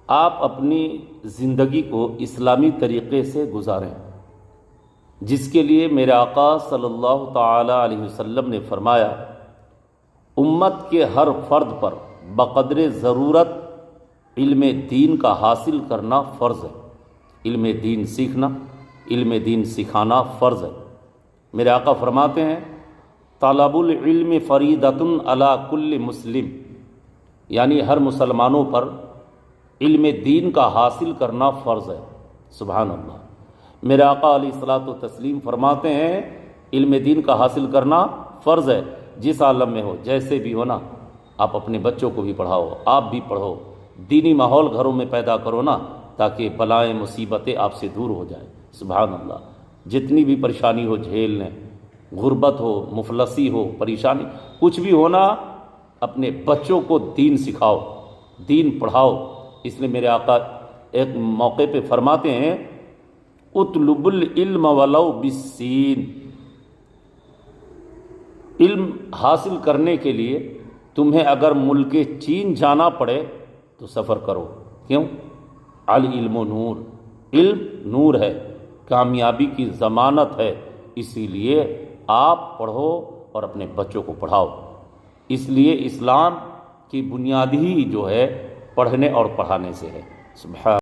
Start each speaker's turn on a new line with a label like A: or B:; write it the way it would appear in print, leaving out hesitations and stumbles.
A: آپ اپنی زندگی کو اسلامی طریقے سے گزاریں، جس کے لیے میرے آقا صلی اللہ تعالی علیہ وسلم نے فرمایا امت کے ہر فرد پر بقدر ضرورت علم دین کا حاصل کرنا فرض ہے۔ علم دین سیکھنا، علم دین سکھانا فرض ہے۔ میرے آقا فرماتے ہیں طلب العلم فریضۃ علی کل مسلم، یعنی ہر مسلمانوں پر علم دین کا حاصل کرنا فرض ہے۔ سبحان اللہ۔ میرے آقا علیہ الصلاۃ والتسلیم فرماتے ہیں علم دین کا حاصل کرنا فرض ہے، جس عالم میں ہو، جیسے بھی ہو نا، آپ اپنے بچوں کو بھی پڑھاؤ، آپ بھی پڑھو، دینی ماحول گھروں میں پیدا کرو نا، تاکہ بلائیں مصیبتیں آپ سے دور ہو جائیں۔ سبحان اللہ۔ جتنی بھی پریشانی ہو جھیل لیں، غربت ہو، مفلسی ہو، پریشانی کچھ بھی ہونا، اپنے بچوں کو دین سکھاؤ، دین پڑھاؤ۔ اس لیے میرے آقا ایک موقع پہ فرماتے ہیں اطلب العلم ولو بالسین، علم حاصل کرنے کے لیے تمہیں اگر ملک چین جانا پڑے تو سفر کرو۔ کیوں؟ العلم نور، علم نور ہے، کامیابی کی ضمانت ہے، اسی لیے آپ پڑھو اور اپنے بچوں کو پڑھاؤ۔ اس لیے اسلام کی بنیاد ہی جو ہے پڑھنے اور پڑھانے سے ہے۔ سبحان